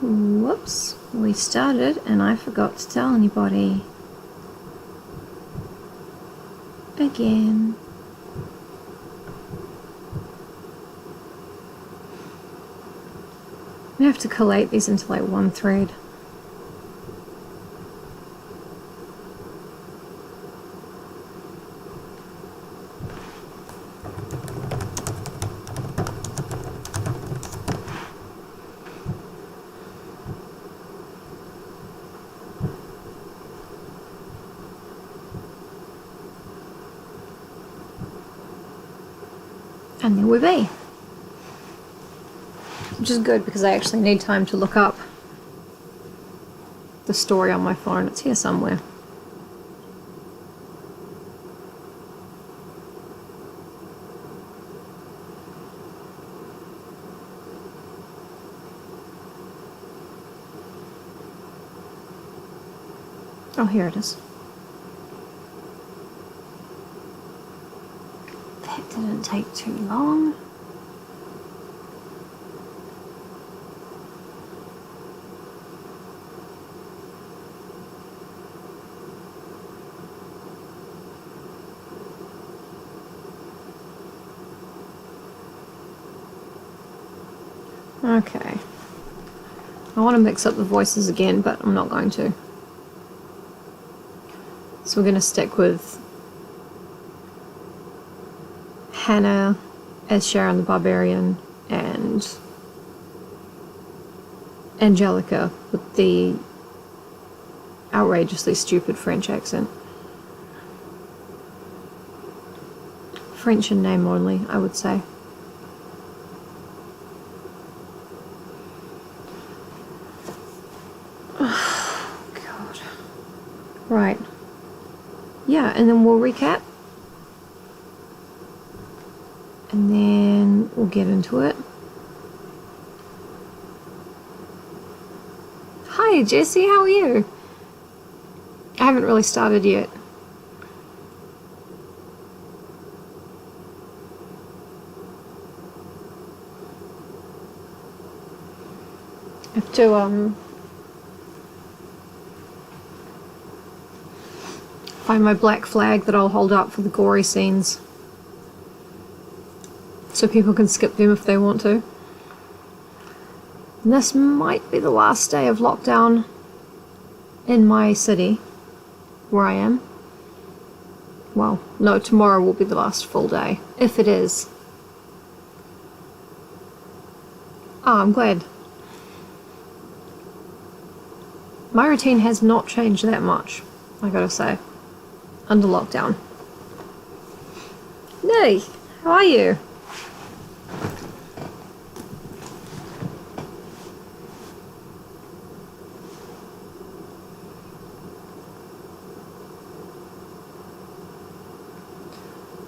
Whoops, we started and I forgot to tell anybody. Again. I have to collate these into like one thread. And there we be. Which is good because I actually need time to look up the story on my phone. It's here somewhere. Oh, here it is. That didn't take too long. Okay. I want to mix up the voices again, but I'm not going to. So we're going to stick with Hannah as Sharon the Barbarian and Angelica with the outrageously stupid French accent. French in name only, I would say. Oh, God. Right. Yeah, and then we'll recap. And then we'll get into it. Hi, Jessie, how are you? I haven't really started yet. I have to, find my black flag that I'll hold up for the gory scenes. So people can skip them if they want to. And this might be the last day of lockdown in my city, where I am. Well, no, tomorrow will be the last full day, if it is. Oh, I'm glad. My routine has not changed that much, I gotta say, under lockdown. Hey, how are you?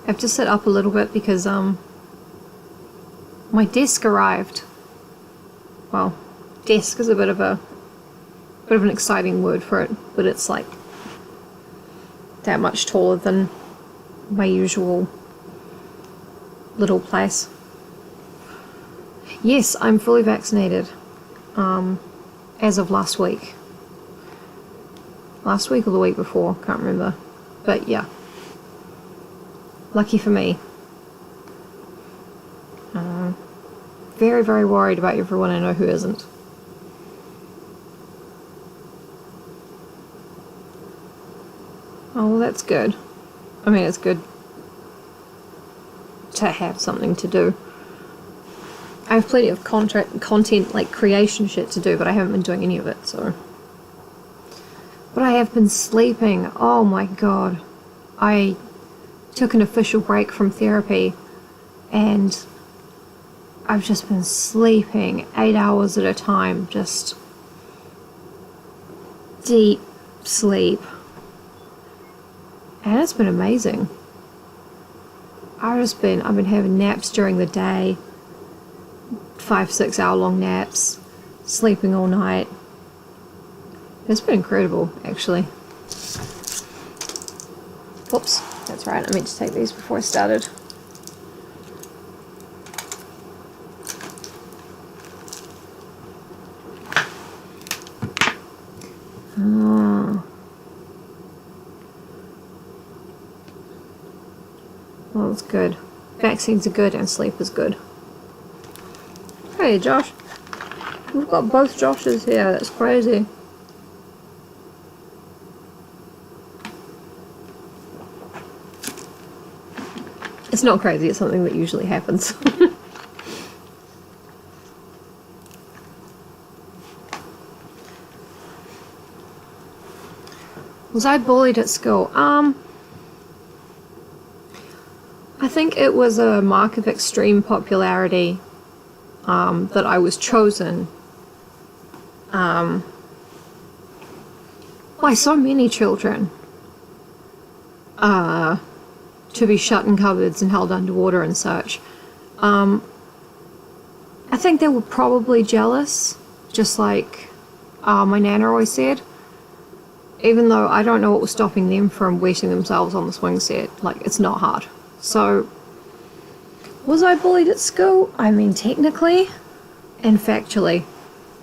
I have to sit up a little bit because my desk arrived. Well, desk is a bit of an exciting word for it, but it's like that much taller than my usual little place. Yes, I'm fully vaccinated as of last week. Last week or the week before, can't remember. But yeah. Lucky for me. Very, very worried about everyone I know who isn't. Oh, well, that's good. I mean, it's good to have something to do. I have plenty of content, like creation shit to do, but I haven't been doing any of it, so. But I have been sleeping. Oh my god. I took an official break from therapy and I've just been sleeping 8 hours at a time, just deep sleep, and it's been amazing. I've been having naps during the day, 5-6 hour long naps, sleeping all night. It's been incredible, actually. Whoops. That's right, I meant to take these before I started. Betrayal's good. Vaccines are good and sleep is good. Hey Josh. We've got both Joshes here, that's crazy. It's not crazy, it's something that usually happens. Was I bullied at school? I think it was a mark of extreme popularity that I was chosen by so many children to be shut in cupboards and held underwater and such. I think they were probably jealous, just like my nana always said. Even though I don't know what was stopping them from wetting themselves on the swing set. Like, it's not hard. So, was I bullied at school? I mean, technically and factually,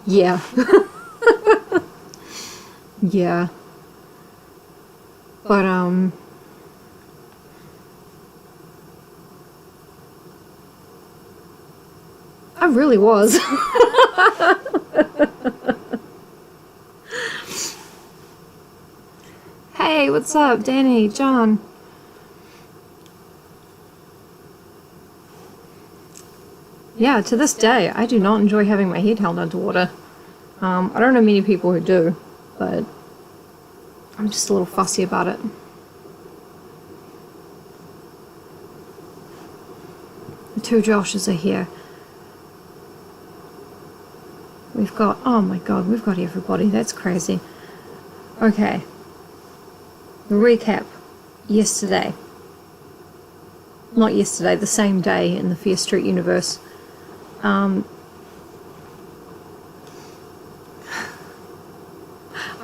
yeah. Yeah. But, I really was. Hey, what's up, Danny, John? Yeah, to this day, I do not enjoy having my head held underwater. I don't know many people who do, but I'm just a little fussy about it. The two Joshes are here. We've got, oh my god, we've got everybody, that's crazy. Okay. The recap. Yesterday. Not yesterday, the same day in the Fear Street universe.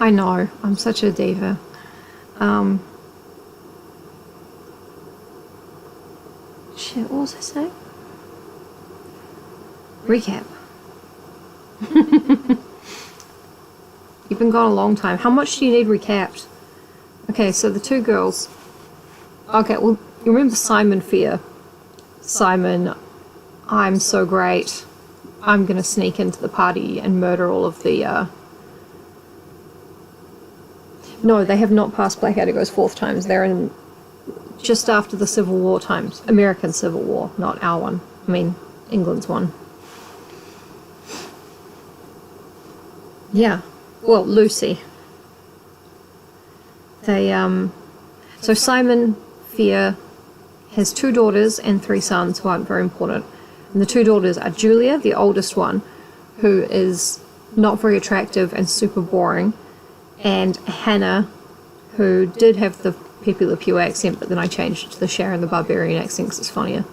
I know, I'm such a diva. Shit, what was I saying? Recap. You've been gone a long time. How much do you need recapped? Okay, so the two girls. Okay, well, you remember Simon Fear? Simon, I'm so great. I'm gonna sneak into the party and murder all of the, No, they have not passed Blackadder Goes Forth times. They're in just after the Civil War times. American Civil War, not our one. I mean, England's one. Yeah. Well, Lucy. They, so Simon Fear has 2 daughters and 3 sons who aren't very important. And the 2 daughters are Julia, the oldest one, who is not very attractive and super boring, and Hannah, who did have the Pepe Le Pew accent, but then I changed it to the Sharon the Barbarian accent because it's funnier.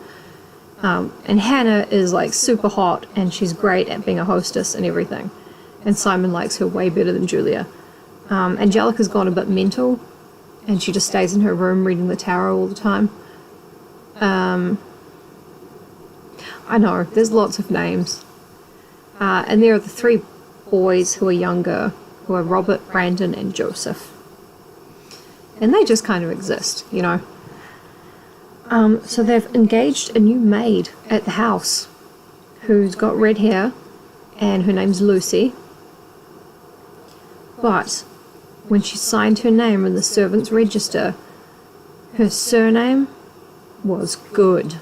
And Hannah is like super hot, and she's great at being a hostess and everything. And Simon likes her way better than Julia. Angelica's gone a bit mental, and she just stays in her room reading the tarot all the time. I know, there's lots of names. And there are the 3 boys who are younger, who are Robert, Brandon, and Joseph. And they just kind of exist, you know. So they've engaged a new maid at the house who's got red hair, and her name's Lucy. But when she signed her name in the servants' register, her surname was Good.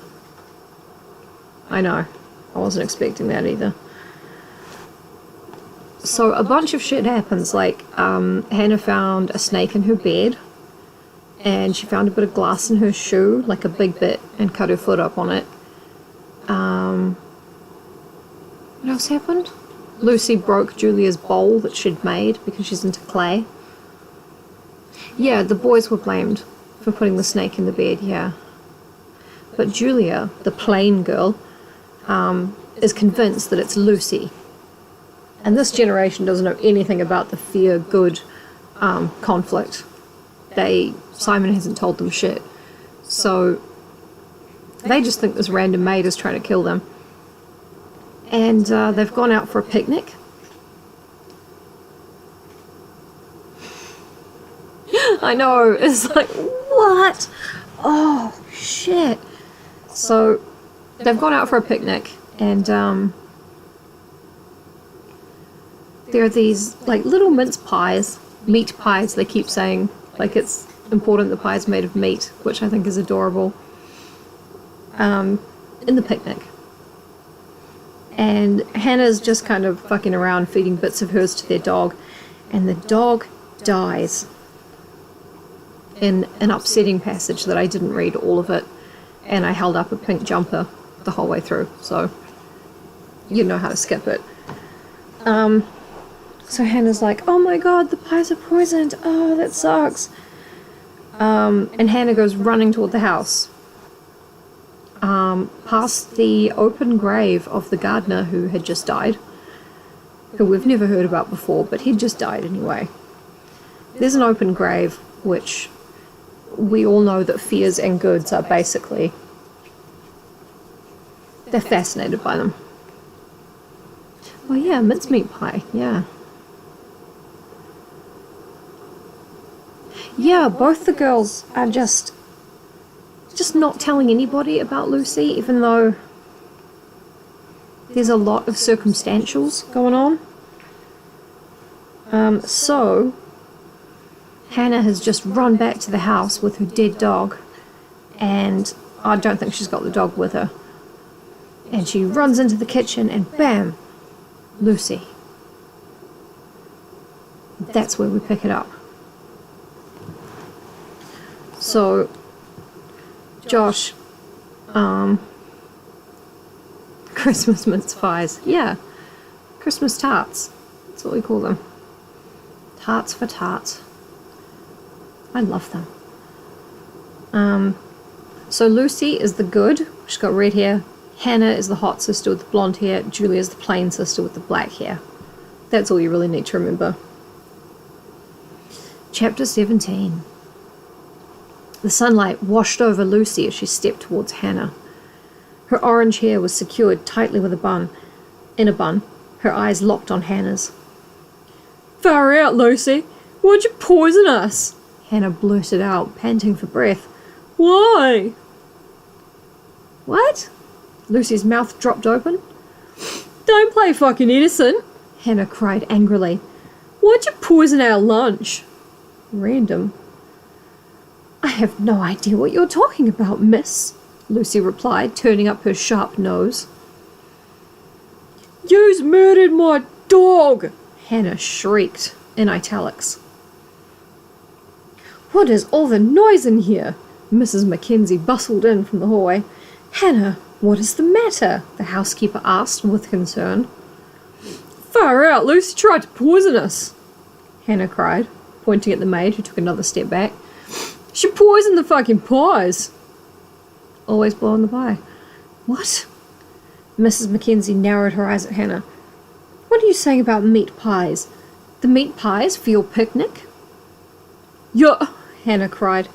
I know, I wasn't expecting that either. So a bunch of shit happens, like Hannah found a snake in her bed, and she found a bit of glass in her shoe, like a big bit, and cut her foot up on it. What else happened? Lucy broke Julia's bowl that she'd made because she's into clay. Yeah, the boys were blamed for putting the snake in the bed, yeah. But Julia, the plain girl, is convinced that it's Lucy. And this generation doesn't know anything about the fear-good conflict. Simon hasn't told them shit. So they just think this random maid is trying to kill them. And they've gone out for a picnic. I know, it's like, what? Oh, shit. So they've gone out for a picnic, and there are these like little mince pies, meat pies, they keep saying. Like, it's important the pie's made of meat, which I think is adorable, in the picnic. And Hannah's just kind of fucking around feeding bits of hers to their dog, and the dog dies in an upsetting passage that I didn't read all of it, and I held up a pink jumper the whole way through, so you know how to skip it. So Hannah's like, oh my god, the pies are poisoned, oh, that sucks. And Hannah goes running toward the house, past the open grave of the gardener who had just died, who we've never heard about before, but he'd just died anyway. There's an open grave, which we all know that fears and goods are basically, they're fascinated by them. Oh yeah, mincemeat pie, yeah. Yeah, both the girls are just not telling anybody about Lucy, even though there's a lot of circumstantials going on. So Hannah has just run back to the house with her dead dog, and I don't think she's got the dog with her. And she runs into the kitchen, and bam, Lucy. That's where we pick it up. So, Josh, Christmas mince pies. Yeah, Christmas tarts. That's what we call them. Tarts for tarts. I love them. So Lucy is the good. She's got red hair. Hannah is the hot sister with the blonde hair. Julia is the plain sister with the black hair. That's all you really need to remember. Chapter 17. The sunlight washed over Lucy as she stepped towards Hannah. Her orange hair was secured tightly with in a bun, her eyes locked on Hannah's. Far out, Lucy! Why'd you poison us? Hannah blurted out, panting for breath. Why? What? Lucy's mouth dropped open. Don't play fucking innocent, Hannah cried angrily. Why'd you poison our lunch? Random. I have no idea what you're talking about, miss, Lucy replied, turning up her sharp nose. You's murdered my dog, Hannah shrieked, in italics. What is all the noise in here? Mrs. Mackenzie bustled in from the hallway. Hannah, what is the matter? The housekeeper asked with concern. Far out, Lucy tried to poison us, Hannah cried, pointing at the maid, who took another step back. She poisoned the fucking pies. Always blowing the pie. What? Mrs. Mackenzie narrowed her eyes at Hannah. What are you saying about meat pies? The meat pies for your picnic? Yeah, Hannah cried.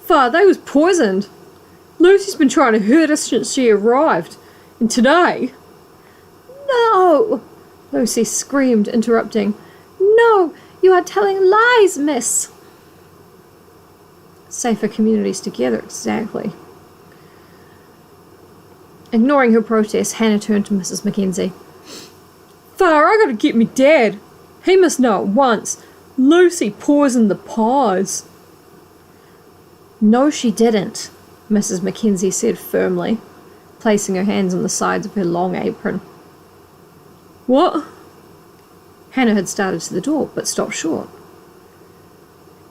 Far, they was poisoned. Lucy's been trying to hurt us since she arrived. And today... No! Lucy screamed, interrupting. No, you are telling lies, miss. Safer communities together, exactly. Ignoring her protest, Hannah turned to Mrs. Mackenzie. Far, I gotta get me dad. He must know at once. Lucy poisoned the pies. No, she didn't, Mrs. Mackenzie said firmly, placing her hands on the sides of her long apron. What? Hannah had started to the door, but stopped short.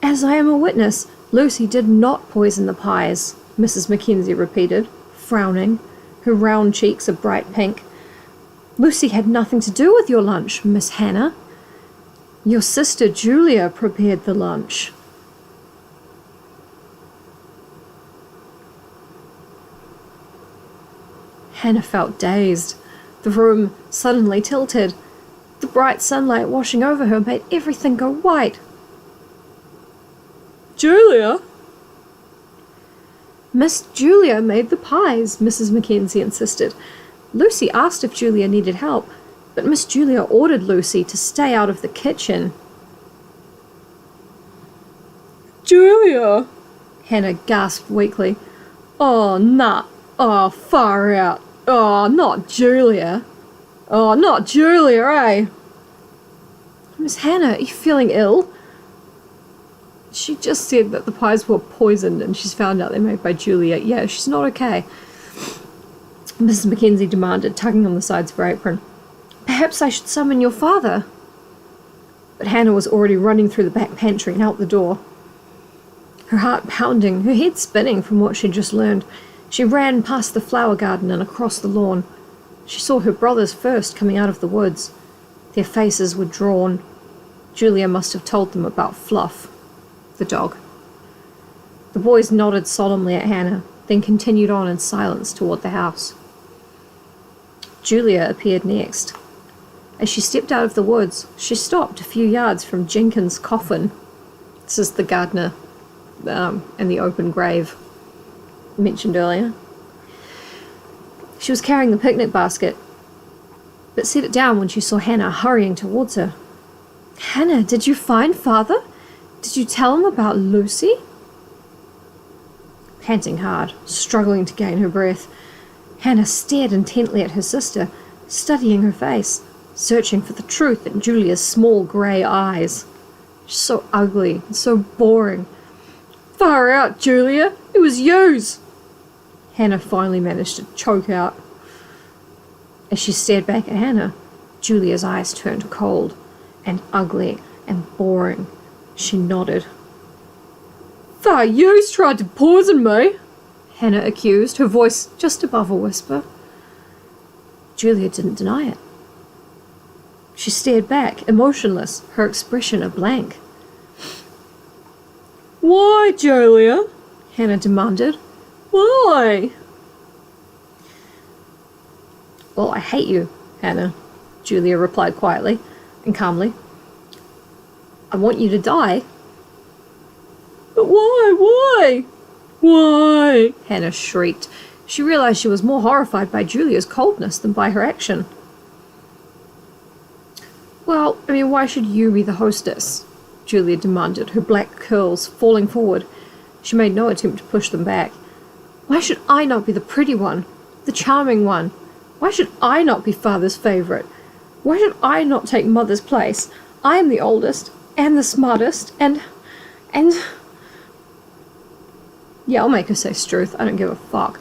As I am a witness, Lucy did not poison the pies, Mrs. Mackenzie repeated, frowning, her round cheeks a bright pink. Lucy had nothing to do with your lunch, Miss Hannah. Your sister Julia prepared the lunch. Hannah felt dazed. The room suddenly tilted. The bright sunlight washing over her made everything go white. Julia? Miss Julia made the pies, Mrs. Mackenzie insisted. Lucy asked if Julia needed help, but Miss Julia ordered Lucy to stay out of the kitchen. Julia? Hannah gasped weakly. Oh, nah. Oh, far out. Oh, not Julia. Oh, not Julia, eh? Miss Hannah, are you feeling ill? She just said that the pies were poisoned and she's found out they're made by Julia. Yeah, she's not okay. Mrs. Mackenzie demanded, tugging on the sides of her apron. Perhaps I should summon your father. But Hannah was already running through the back pantry and out the door. Her heart pounding, her head spinning from what she'd just learned, she ran past the flower garden and across the lawn. She saw her brothers first coming out of the woods. Their faces were drawn. Julia must have told them about Fluff, the dog. The boys nodded solemnly at Hannah, then continued on in silence toward the house. Julia appeared next. As she stepped out of the woods, she stopped a few yards from Jenkins' coffin. This is the gardener and the open grave mentioned earlier. She was carrying the picnic basket, but set it down when she saw Hannah hurrying towards her. Hannah, did you find Father? Did you tell him about Lucy? Panting hard, struggling to gain her breath, Hannah stared intently at her sister, studying her face, searching for the truth in Julia's small grey eyes. She's so ugly and so boring. Far out, Julia! It was yours! Hannah finally managed to choke out. As she stared back at Hannah, Julia's eyes turned cold and ugly and boring. She nodded. Far yous tried to poison me, Hannah accused, her voice just above a whisper. Julia didn't deny it. She stared back, emotionless, her expression a blank. Why, Julia? Hannah demanded. Why? Well, I hate you, Hannah, Julia replied quietly and calmly. I want you to die. But why? Why? Why? Hannah shrieked. She realized she was more horrified by Julia's coldness than by her action. Well, why should you be the hostess? Julia demanded, her black curls falling forward. She made no attempt to push them back. Why should I not be the pretty one, the charming one? Why should I not be Father's favourite? Why should I not take Mother's place? I am the oldest, and the smartest, and... Yeah, I'll make her say Struth. I don't give a fuck.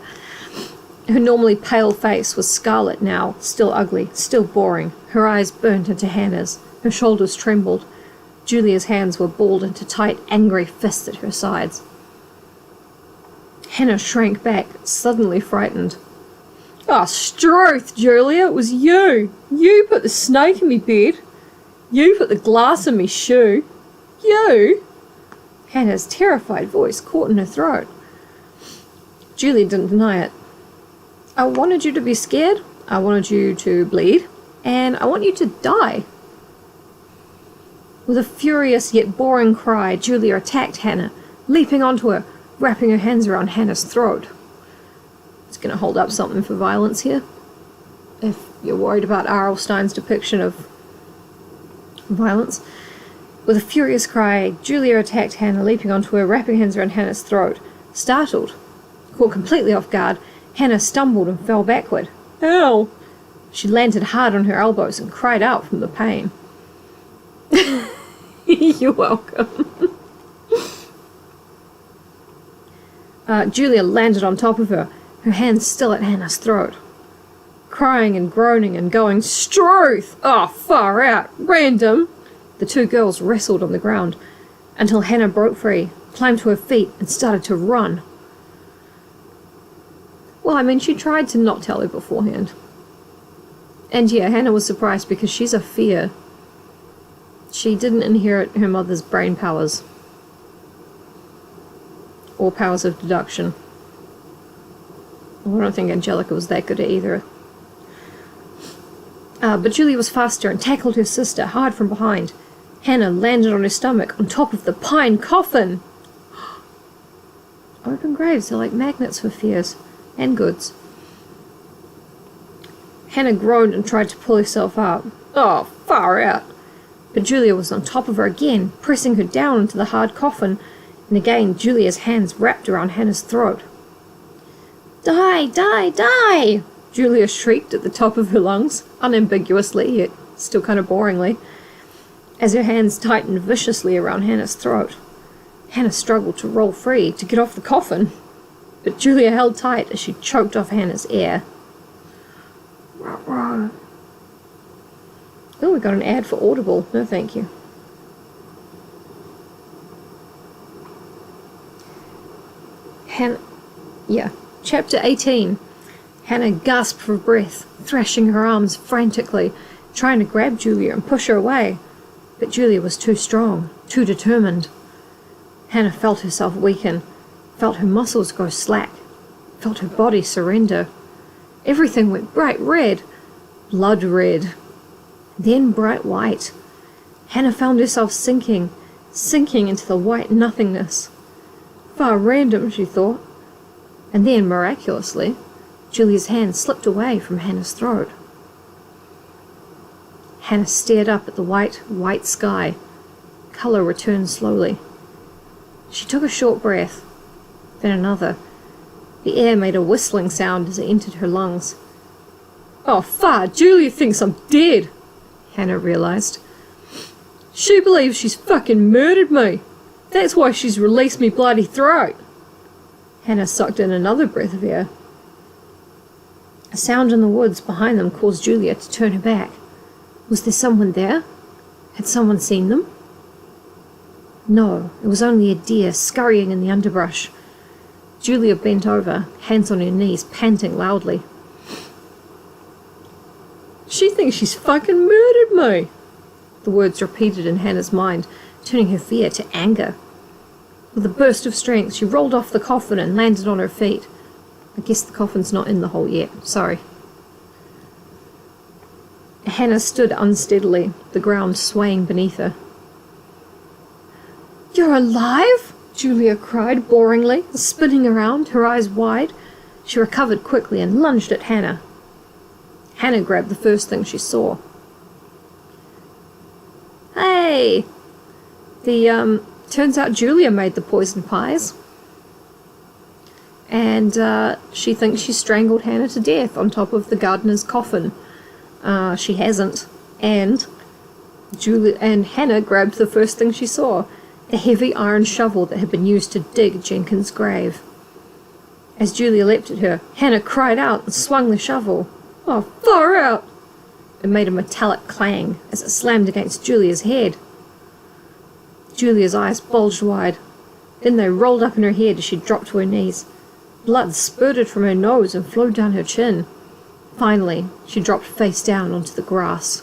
Her normally pale face was scarlet now, still ugly, still boring. Her eyes burnt into Hannah's. Her shoulders trembled. Julia's hands were balled into tight, angry fists at her sides. Hannah shrank back, suddenly frightened. Oh, Struth, Julia, it was you. You put the snake in me bed. You put the glass in me shoe. You. Hannah's terrified voice caught in her throat. Julia didn't deny it. I wanted you to be scared, I wanted you to bleed, and I want you to die. With a furious yet boring cry, Julia attacked Hannah, leaping onto her, wrapping her hands around Hannah's throat. It's going to hold up something for violence here. If you're worried about R.L. Stein's depiction of violence. With a furious cry, Julia attacked Hannah, leaping onto her, wrapping hands around Hannah's throat. Startled, caught completely off guard, Hannah stumbled and fell backward. Ow! She landed hard on her elbows and cried out from the pain. You're welcome. Julia landed on top of her, her hands still at Hannah's throat. Crying and groaning and going, Struth! Oh, far out! Random! The two girls wrestled on the ground until Hannah broke free, climbed to her feet, and started to run. Well, she tried to not tell her beforehand. And yeah, Hannah was surprised because she's a fear. She didn't inherit her mother's brain powers. Or powers of deduction. I don't think Angelica was that good at either. But Julia was faster and tackled her sister hard from behind. Hannah landed on her stomach on top of the pine coffin. Open graves are like magnets for fears. And goods. Hannah groaned and tried to pull herself up. Oh, far out. But Julia was on top of her again, pressing her down into the hard coffin, and again Julia's hands wrapped around Hannah's throat. Die, die, die! Julia shrieked at the top of her lungs, unambiguously, yet still kind of boringly, as her hands tightened viciously around Hannah's throat. Hannah struggled to roll free, to get off the coffin, but Julia held tight as she choked off Hannah's air. Oh, we got an ad for Audible. No, thank you. Chapter 18. Hannah gasped for breath, thrashing her arms frantically, trying to grab Julia and push her away. But Julia was too strong, too determined. Hannah felt herself weaken, felt her muscles go slack, felt her body surrender. Everything went bright red, blood red, then bright white. Hannah found herself sinking into the white nothingness. Far random, she thought. And then, miraculously, Julia's hand slipped away from Hannah's throat. Hannah stared up at the white sky. Colour returned slowly. She took a short breath, then another. The air made a whistling sound as it entered her lungs. Oh, fuck! Julia thinks I'm dead, Hannah realised. She believes she's fucking murdered me. That's why she's released me bloody throat. Hannah sucked in another breath of air. A sound in the woods behind them caused Julia to turn her back. Was there someone there? Had someone seen them? No, it was only a deer scurrying in the underbrush. Julia bent over, hands on her knees, panting loudly. She thinks she's fucking murdered me. The words repeated in Hannah's mind, turning her fear to anger. With a burst of strength, she rolled off the coffin and landed on her feet. I guess the coffin's not in the hole yet. Sorry. Hannah stood unsteadily, the ground swaying beneath her. You're alive? Julia cried boringly, spinning around, her eyes wide. She recovered quickly and lunged at Hannah. Hannah grabbed the first thing she saw. Hey! Turns out Julia made the poison pies. And she thinks she strangled Hannah to death on top of the gardener's coffin. She hasn't. And Hannah grabbed the first thing she saw, the heavy iron shovel that had been used to dig Jenkins' grave. As Julia leapt at her, Hannah cried out and swung the shovel. Oh, far out! It made a metallic clang as it slammed against Julia's head. Julia's eyes bulged wide. Then they rolled up in her head as she dropped to her knees. Blood spurted from her nose and flowed down her chin. Finally, she dropped face down onto the grass.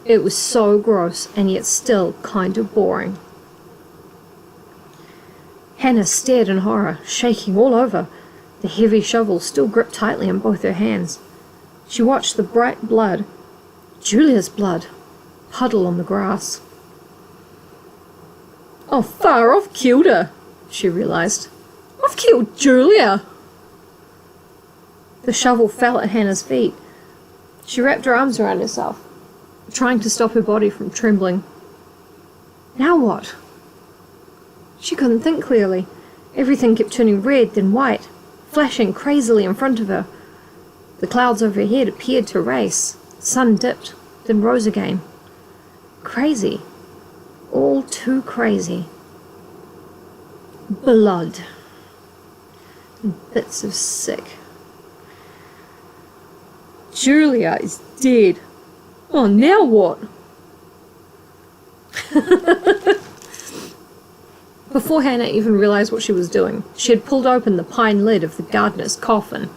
It was so gross and yet still kind of boring. Hannah stared in horror, shaking all over, the heavy shovel still gripped tightly in both her hands. She watched the bright blood, Julia's blood, puddle on the grass. Oh, far, I've killed her, she realised. I've killed Julia! The shovel fell at Hannah's feet. She wrapped her arms around herself, trying to stop her body from trembling. Now what? She couldn't think clearly. Everything kept turning red, then white, flashing crazily in front of her. The clouds overhead appeared to race. The sun dipped, then rose again. Crazy. All too crazy. Blood. And bits of sick. Julia is dead. Oh, now what? Before Hannah even realised what she was doing, she had pulled open the pine lid of the gardener's coffin.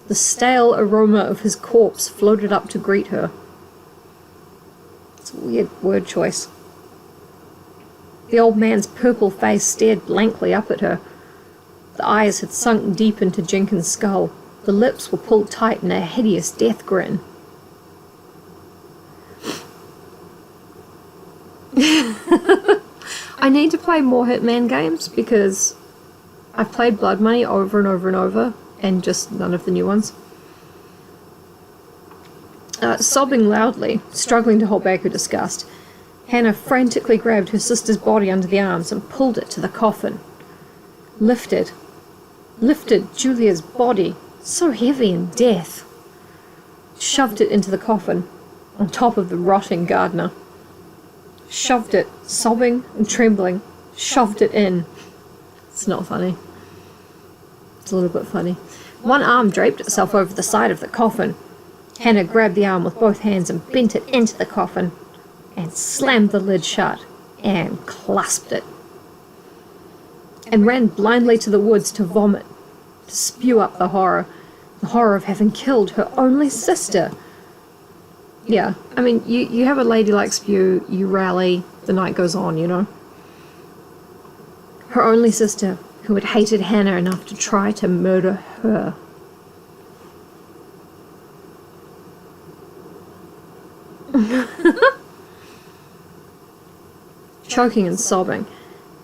The stale aroma of his corpse floated up to greet her. It's a weird word choice. The old man's purple face stared blankly up at her. The eyes had sunk deep into Jenkins' skull. The lips were pulled tight in a hideous death grin. I need to play more Hitman games because I've played Blood Money over and over and over, and just none of the new ones. Sobbing loudly, struggling to hold back her disgust, Hannah frantically grabbed her sister's body under the arms and pulled it to the coffin. Lifted lifted Julia's body, so heavy in death, shoved it into the coffin on top of the rotting gardener. Shoved it, sobbing and trembling, shoved it in. It's not funny. It's a little bit funny. One arm draped itself over the side of the coffin. Hannah grabbed the arm with both hands and bent it into the coffin and slammed the lid shut and clasped it. And ran blindly to the woods to vomit, to spew up the horror of having killed her only sister. Yeah, I mean, you have a ladylike spew, you rally, the night goes on, you know. Her only sister, who had hated Hannah enough to try to murder her. Choking and sobbing,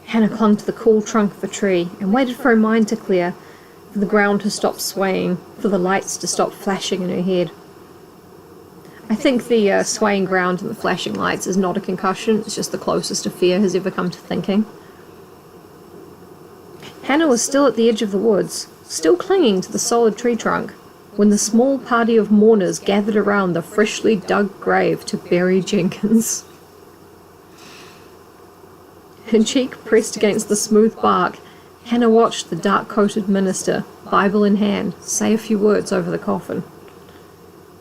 Hannah clung to the cool trunk of the tree and waited for her mind to clear, for the ground to stop swaying, for the lights to stop flashing in her head. I think the swaying ground and the flashing lights is not a concussion, it's just the closest a fear has ever come to thinking. Hannah was still at the edge of the woods, still clinging to the solid tree trunk, when the small party of mourners gathered around the freshly dug grave to bury Jenkins. Her cheek pressed against the smooth bark, Hannah watched the dark-coated minister, Bible in hand, say a few words over the coffin.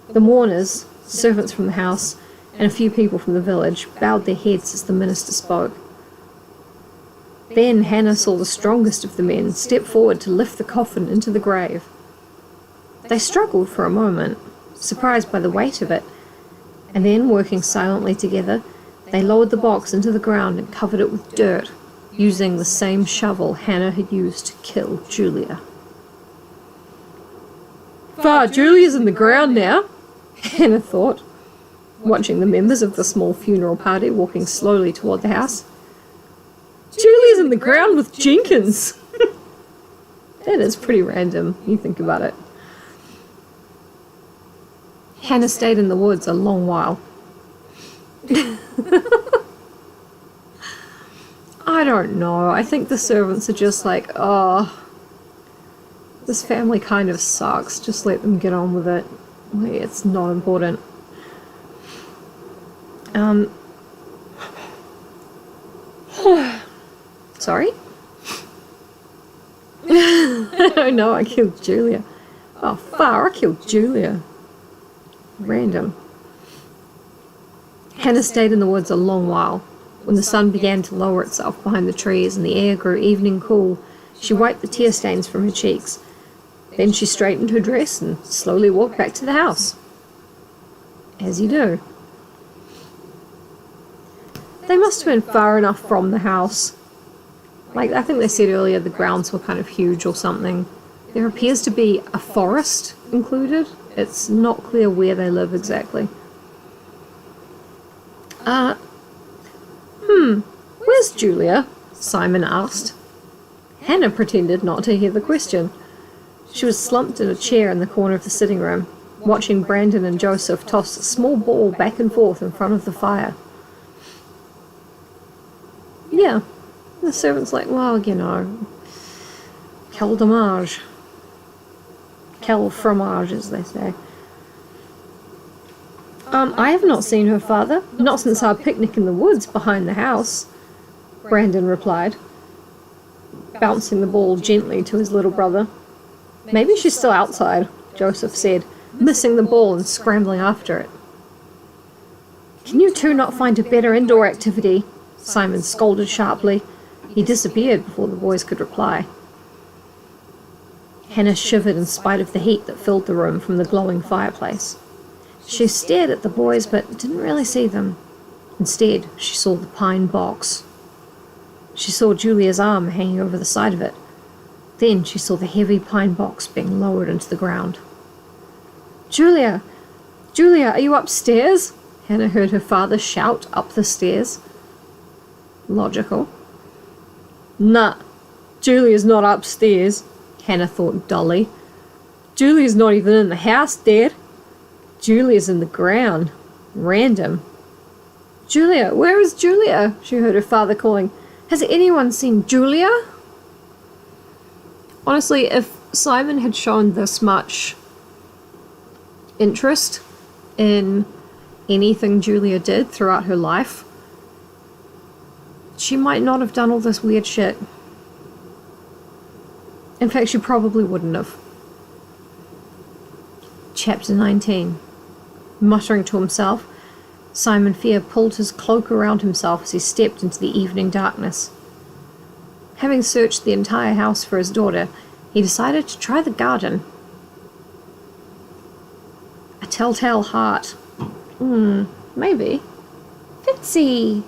The mourners, servants from the house, and a few people from the village bowed their heads as the minister spoke. Then Hannah saw the strongest of the men step forward to lift the coffin into the grave. They struggled for a moment, surprised by the weight of it, and then, working silently together, they lowered the box into the ground and covered it with dirt, using the same shovel Hannah had used to kill Julia. Julia's in the ground now, Hannah thought, watching the members of the small funeral party walking slowly toward the house. Julia's in the ground with Jenkins! That is pretty random, you think about it. Hannah stayed in the woods a long while. I don't know, I think the servants are just like, oh, this family kind of sucks, just let them get on with it. Like, it's not important. Sorry? I don't know, I killed Julia. Oh, I killed Julia. Random. Hannah stayed in the woods a long while. When the sun began to lower itself behind the trees and the air grew evening cool, she wiped the tear stains from her cheeks. Then she straightened her dress and slowly walked back to the house. As you do. They must have been far enough from the house. Like, I think they said earlier the grounds were kind of huge or something. There appears to be a forest included. It's not clear where they live exactly. Where's Julia? Simon asked. Hannah pretended not to hear the question. She was slumped in a chair in the corner of the sitting room, watching Brandon and Joseph toss a small ball back and forth in front of the fire. Yeah, the servant's like, well, you know, quel dommage. Quel fromage, as they say. I have not seen her father, not since our picnic in the woods behind the house, Brandon replied, bouncing the ball gently to his little brother. Maybe she's still outside, Joseph said, missing the ball and scrambling after it. Can you two not find a better indoor activity? Simon scolded sharply. He disappeared before the boys could reply. Hannah shivered in spite of the heat that filled the room from the glowing fireplace. She stared at the boys but didn't really see them. Instead, she saw the pine box. She saw Julia's arm hanging over the side of it. Then she saw the heavy pine box being lowered into the ground. Julia! Julia, are you upstairs? Hannah heard her father shout up the stairs. Logical. Nah, Julia's not upstairs, Hannah thought dully. Julia's not even in the house, Dad. Julia's in the ground. Random. Julia, where is Julia? She heard her father calling. Has anyone seen Julia? Honestly, if Simon had shown this much interest in anything Julia did throughout her life, she might not have done all this weird shit. In fact, she probably wouldn't have. Chapter 19. Muttering to himself, Simon Fear pulled his cloak around himself as he stepped into the evening darkness. Having searched the entire house for his daughter, he decided to try the garden. A telltale heart. Maybe. Fitzy!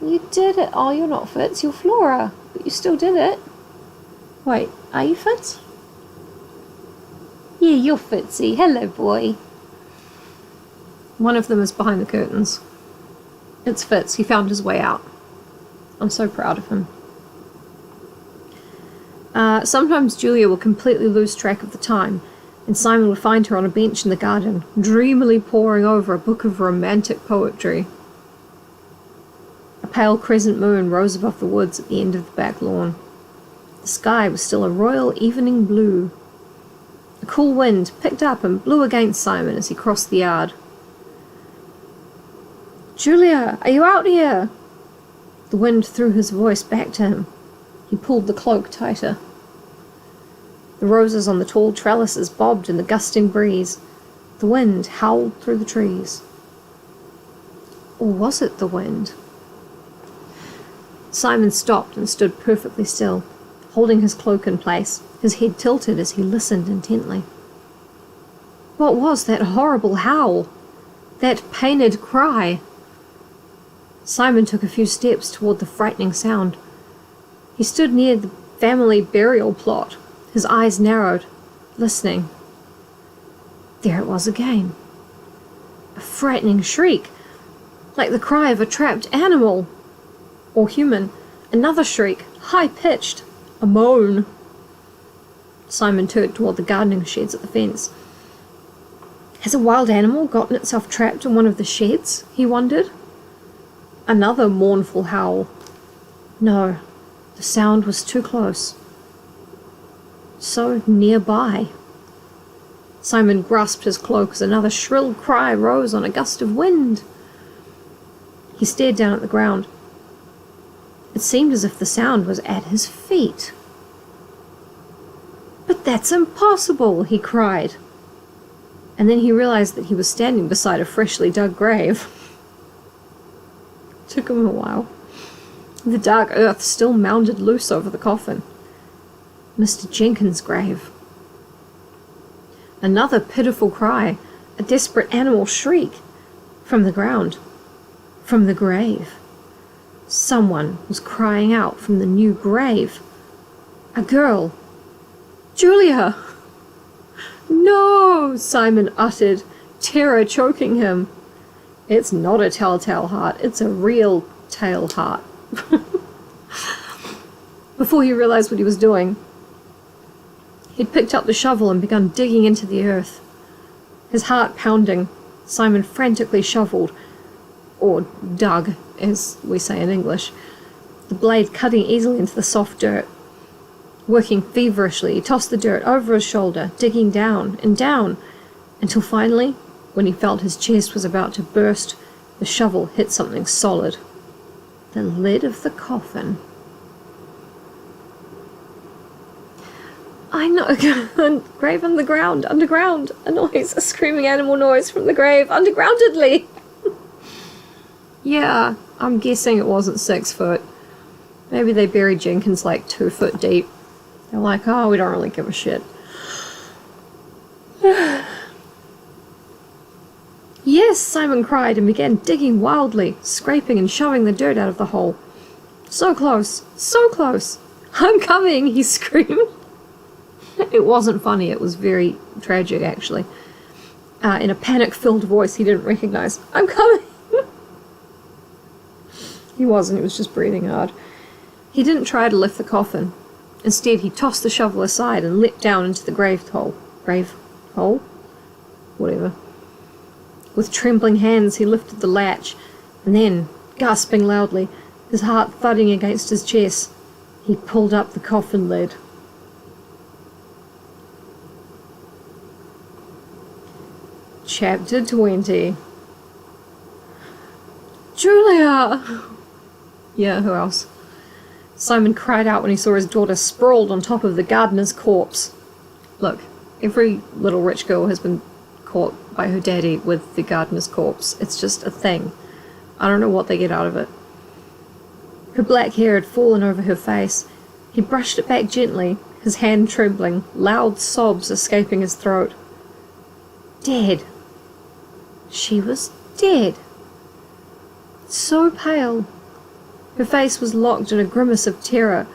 You did it. Oh, you're not Fitz, you're Flora. But you still did it. Wait, are you Fitz? Yeah, you're Fitzy. Hello, boy. One of them is behind the curtains. It's Fitz. He found his way out. I'm so proud of him. Sometimes Julia will completely lose track of the time, and Simon would find her on a bench in the garden, dreamily poring over a book of romantic poetry. A pale crescent moon rose above the woods at the end of the back lawn. The sky was still a royal evening blue. A cool wind picked up and blew against Simon as he crossed the yard. "Julia, are you out here?" The wind threw his voice back to him. He pulled the cloak tighter. The roses on the tall trellises bobbed in the gusting breeze. The wind howled through the trees. Or was it the wind? Simon stopped and stood perfectly still, holding his cloak in place, his head tilted as he listened intently. What was that horrible howl? That painted cry? Simon took a few steps toward the frightening sound. He stood near the family burial plot, his eyes narrowed, listening. There it was again. A frightening shriek, like the cry of a trapped animal. Or human. Another shriek, high-pitched, a moan. Simon turned toward the gardening sheds at the fence. Has a wild animal gotten itself trapped in one of the sheds? He wondered. Another mournful howl. No, the sound was too close. So nearby. Simon grasped his cloak as another shrill cry rose on a gust of wind. He stared down at the ground. It seemed as if the sound was at his feet. But that's impossible, he cried. And then he realized that he was standing beside a freshly dug grave. Took him a while. The dark earth still mounded loose over the coffin. Mr. Jenkins' grave. Another pitiful cry, a desperate animal shriek. From the ground. From the grave. Someone was crying out from the new grave. A girl. Julia! No! Simon uttered, terror choking him. It's not a telltale heart, it's a real tail heart. Before he realized what he was doing, he'd picked up the shovel and begun digging into the earth. His heart pounding, Simon frantically shoveled, or dug, as we say in English, the blade cutting easily into the soft dirt. Working feverishly, he tossed the dirt over his shoulder, digging down and down, until finally, when he felt his chest was about to burst, the shovel hit something solid. The lid of the coffin. I know. Grave on the ground, underground. A noise, a screaming animal noise from the grave, undergroundedly. Yeah, I'm guessing it wasn't 6 foot. Maybe they buried Jenkins like 2 foot deep. They're like, oh, we don't really give a shit. Yes, Simon cried and began digging wildly, scraping and shoving the dirt out of the hole. So close, so close. I'm coming, he screamed. It wasn't funny, it was very tragic, actually. In a panic-filled voice he didn't recognize. I'm coming! He wasn't, he was just breathing hard. He didn't try to lift the coffin. Instead, he tossed the shovel aside and leapt down into the grave hole. Grave hole? Whatever. With trembling hands, he lifted the latch, and then, gasping loudly, his heart thudding against his chest, He pulled up the coffin lid. Chapter 20. Julia! Yeah, who else? Simon cried out when he saw his daughter sprawled on top of the gardener's corpse. Look, every little rich girl has been caught by her daddy with the gardener's corpse. It's just a thing. I don't know what they get out of it. Her black hair had fallen over her face. He brushed it back gently, his hand trembling, loud sobs escaping his throat. Dead. She was dead. So pale. Her face was locked in a grimace of terror,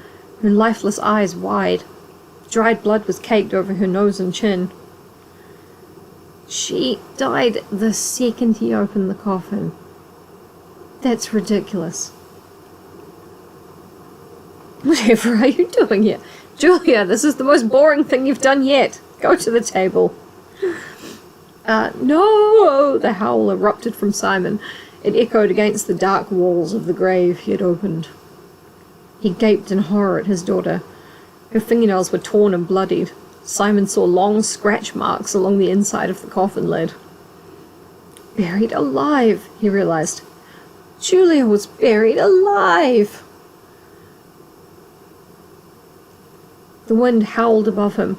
her lifeless eyes wide. Dried blood was caked over her nose and chin. She died the second he opened the coffin. That's ridiculous. Whatever are you doing here? Julia, this is the most boring thing you've done yet. Go to the table. No! The howl erupted from Simon. It echoed against the dark walls of the grave he had opened. He gaped in horror at his daughter. Her fingernails were torn and bloodied. Simon saw long scratch marks along the inside of the coffin lid. Buried alive, he realized. Julia was buried alive! The wind howled above him.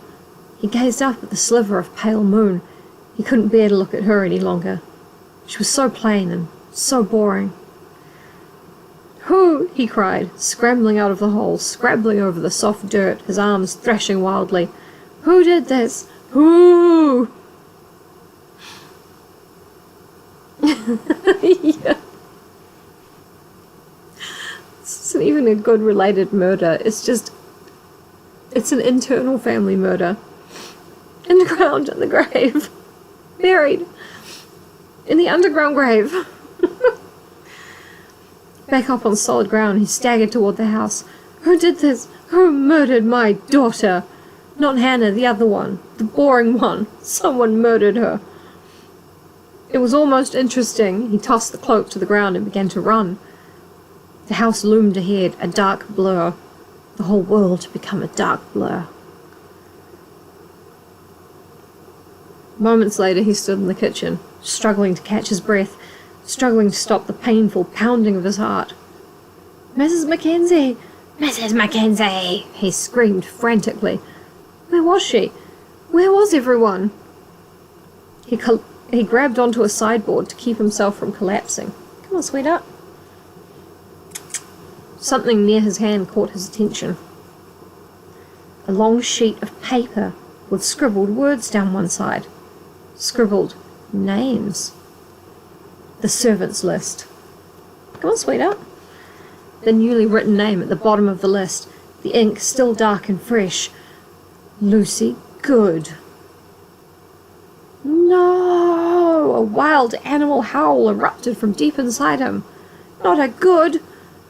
He gazed up at the sliver of pale moon. He couldn't bear to look at her any longer. She was so plain and so boring. Who? He cried, scrambling out of the hole, scrabbling over the soft dirt, his arms thrashing wildly. Who did this? Who? Yeah. This isn't even a good related murder. It's an internal family murder. In the ground, in the grave. Buried. In the underground grave. Back up on solid ground, he staggered toward the house. Who did this? Who murdered my daughter? Not Hannah, the other one. The boring one. Someone murdered her. It was almost interesting. He tossed the cloak to the ground and began to run. The house loomed ahead, a dark blur. The whole world had become a dark blur. Moments later, he stood in the kitchen, struggling to catch his breath, struggling to stop the painful pounding of his heart. Mrs. Mackenzie! Mrs. Mackenzie! He screamed frantically. Where was she? Where was everyone? He grabbed onto a sideboard to keep himself from collapsing. Come on, sweetheart. Something near his hand caught his attention. A long sheet of paper with scribbled words down one side. Scribbled names. The servants' list. Come on, sweetheart. The newly written name at the bottom of the list, the ink still dark and fresh. Lucy Good. No! A wild animal howl erupted from deep inside him. Not a good!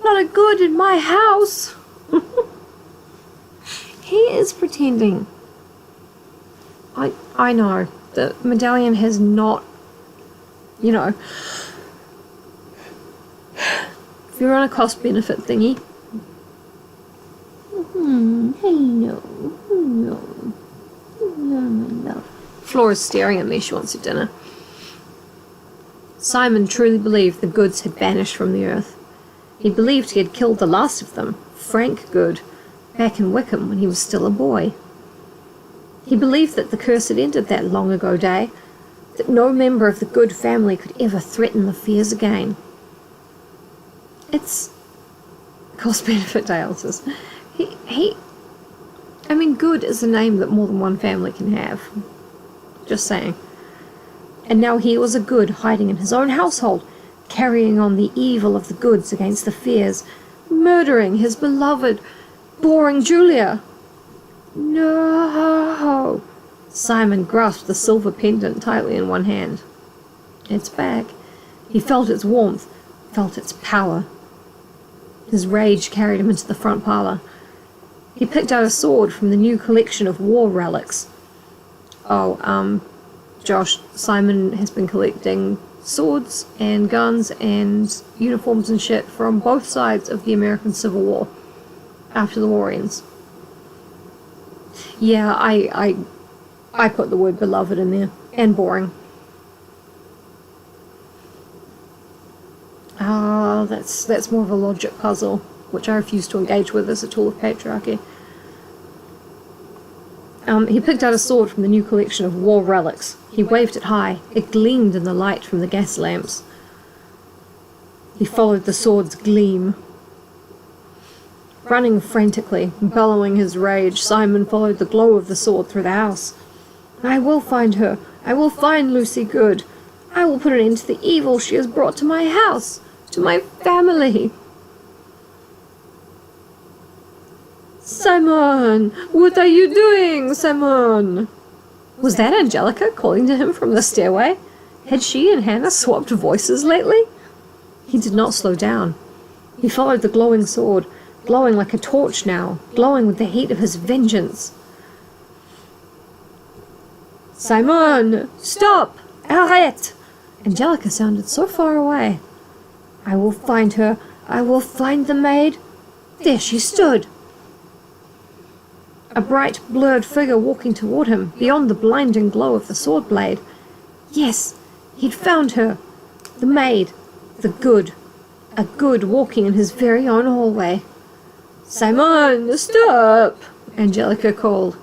Not a good in my house! He is pretending. I know. The medallion has not, you know, if you're on a cost-benefit thingy. Hello, my love. Flora's staring at me, she wants her dinner. Simon truly believed the Goods had vanished from the earth. He believed he had killed the last of them, Frank Good, back in Wickham when he was still a boy. He believed that the curse had ended that long ago day, that no member of the Good family could ever threaten the Fears again. It's cost-benefit dialysis. I mean, Good is a name that more than one family can have. Just saying. And now here was a Good hiding in his own household, carrying on the evil of the Goods against the Fears, murdering his beloved, boring Julia. No! Simon grasped the silver pendant tightly in one hand. It's back. He felt its warmth, felt its power. His rage carried him into the front parlour. He picked out a sword from the new collection of war relics. Josh, Simon has been collecting swords and guns and uniforms and shit from both sides of the American Civil War. after the war ends. Yeah, I put the word beloved in there. And boring. Ah, that's more of a logic puzzle, which I refuse to engage with as a tool of patriarchy. He picked out a sword from the new collection of war relics. He waved it high. It gleamed in the light from the gas lamps. He followed the sword's gleam. Running frantically, bellowing his rage, Simon followed the glow of the sword through the house. I will find her. I will find Lucy Good. I will put an end to the evil she has brought to my house, to my family. Simon! What are you doing, Simon? Was that Angelica calling to him from the stairway? Had she and Hannah swapped voices lately? He did not slow down. He followed the glowing sword, glowing like a torch now, glowing with the heat of his vengeance. Simon! Stop! Arrête! Angelica sounded so far away. I will find her. I will find the maid. There she stood. A bright, blurred figure walking toward him, beyond the blinding glow of the sword blade. Yes, he'd found her. The maid. The good. A good walking in his very own hallway. Simon, stop! Angelica called,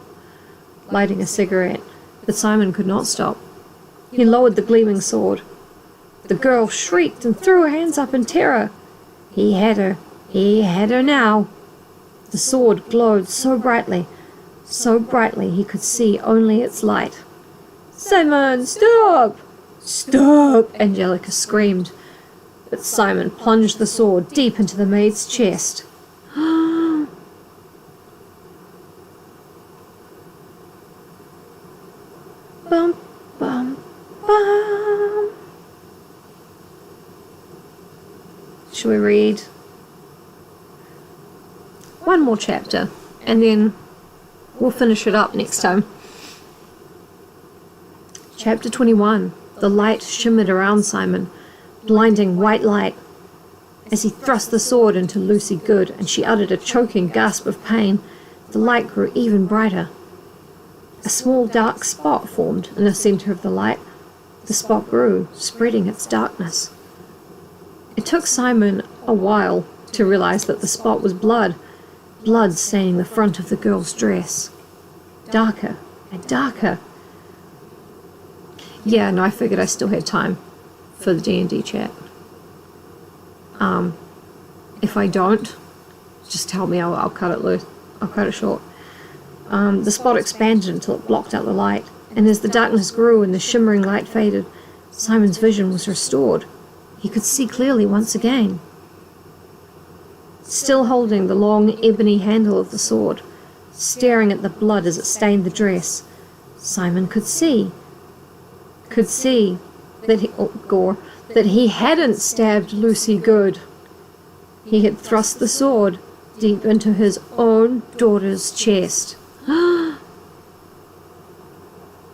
lighting a cigarette, but Simon could not stop. He lowered the gleaming sword. The girl shrieked and threw her hands up in terror. He had her. He had her now. The sword glowed so brightly he could see only its light. Simon, stop! Stop! Angelica screamed. But Simon plunged the sword deep into the maid's chest. Bum, bum, bum. Shall we read one more chapter, and then we'll finish it up next time. Chapter 21. The light shimmered around Simon, blinding white light. As he thrust the sword into Lucy Good, and she uttered a choking gasp of pain, the light grew even brighter. A small dark spot formed in the center of the light. The spot grew, spreading its darkness. It took Simon a while to realize that the spot was blood staining the front of the girl's dress. Darker and darker. Yeah, no, I figured I still had time for the D&D chat. If I don't, just tell me, I'll cut it loose. I'll cut it short. The spot expanded until it blocked out the light, and as the darkness grew and the shimmering light faded, Simon's vision was restored. He could see clearly once again. Still holding the long ebony handle of the sword, staring at the blood as it stained the dress, Simon could see that he hadn't stabbed Lucy Good. He had thrust the sword deep into his own daughter's chest.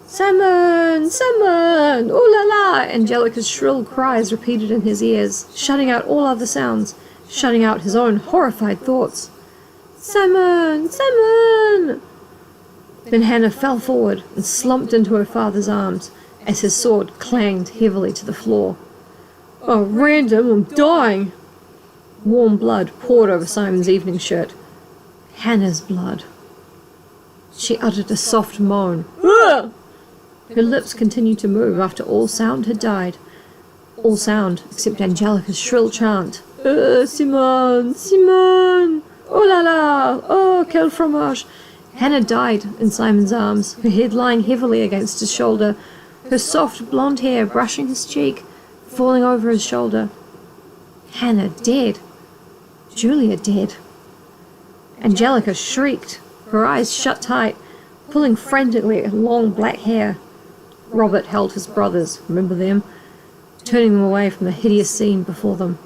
Simon! Simon! Ooh la la! Angelica's shrill cries repeated in his ears, shutting out all other sounds, shutting out his own horrified thoughts. Simon! Simon! Then Hannah fell forward and slumped into her father's arms as his sword clanged heavily to the floor. Oh, Random, I'm dying! Warm blood poured over Simon's evening shirt. Hannah's blood. She uttered a soft moan. Ah! Her lips continued to move after all sound had died. All sound except Angelica's shrill chant. Simon! Simon! Oh la la! Oh, quel fromage! Hannah died in Simon's arms, her head lying heavily against his shoulder, her soft blonde hair brushing his cheek, falling over his shoulder. Hannah dead. Julia dead. Angelica shrieked, her eyes shut tight, pulling frantically at long black hair. Robert held his brothers, remember them, turning them away from the hideous scene before them.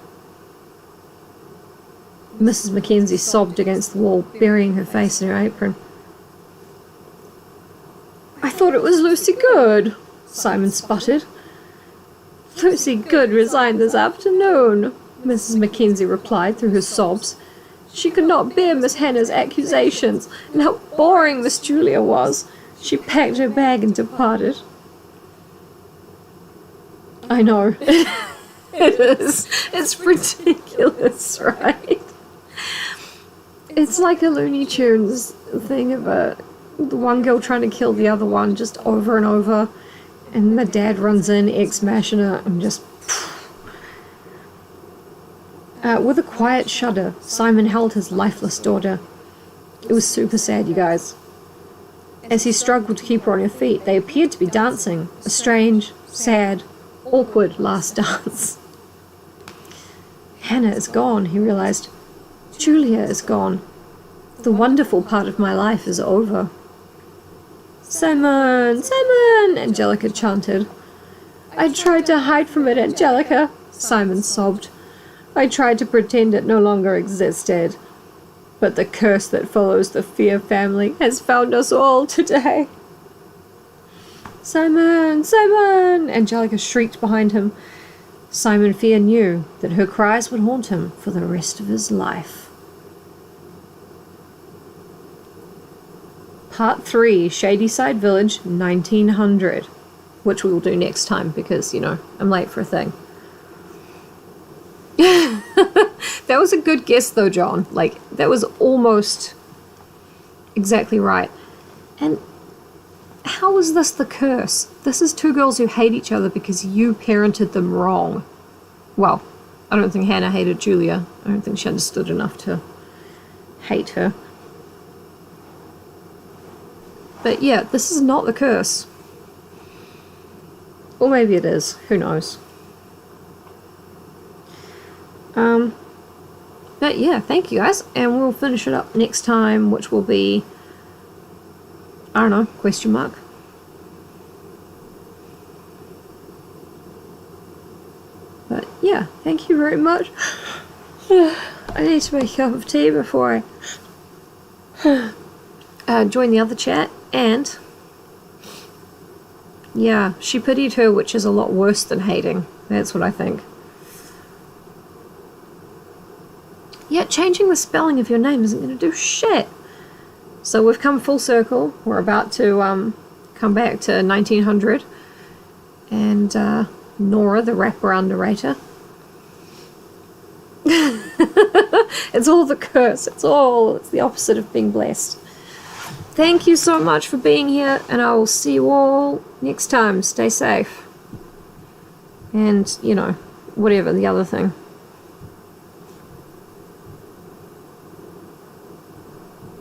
Mrs. Mackenzie sobbed against the wall, burying her face in her apron. I thought it was Lucy Good, Simon sputtered. Lucy Good resigned this afternoon, Mrs. Mackenzie replied through her sobs. She could not bear Miss Hannah's accusations, and how boring Miss Julia was. She packed her bag and departed. I know. It is. It's ridiculous, right? It's like a Looney Tunes thing of the one girl trying to kill the other one just over and over, and the dad runs in, ex machina, and just... with a quiet shudder, Simon held his lifeless daughter. It was super sad, you guys. As he struggled to keep her on her feet, they appeared to be dancing, a strange, sad, awkward last dance. Hannah is gone, he realized. Julia is gone. The wonderful part of my life is over. Simon, Simon, Angelica chanted. I tried to hide from it, Angelica, Simon sobbed. I tried to pretend it no longer existed. But the curse that follows the Fear family has found us all today. Simon, Simon, Angelica shrieked behind him. Simon Fear knew that her cries would haunt him for the rest of his life. Part 3, Shadyside Village, 1900, which we will do next time because, you know, I'm late for a thing. That was a good guess though, John. Like, that was almost exactly right. And how is this the curse? This is two girls who hate each other because you parented them wrong. Well, I don't think Hannah hated Julia. I don't think she understood enough to hate her. But yeah, this is not the curse. Or maybe it is. Who knows? But yeah, thank you guys. And we'll finish it up next time, which will be... I don't know, question mark. But yeah, thank you very much. I need to make a cup of tea before I join the other chat. And yeah, she pitied her, which is a lot worse than hating. That's what I think. Yeah, changing the spelling of your name isn't going to do shit. So we've come full circle. We're about to come back to 1900. And Nora, the wraparound narrator. It's all the curse. It's the opposite of being blessed. Thank you so much for being here, and I will see you all next time. Stay safe. And, you know, whatever the other thing.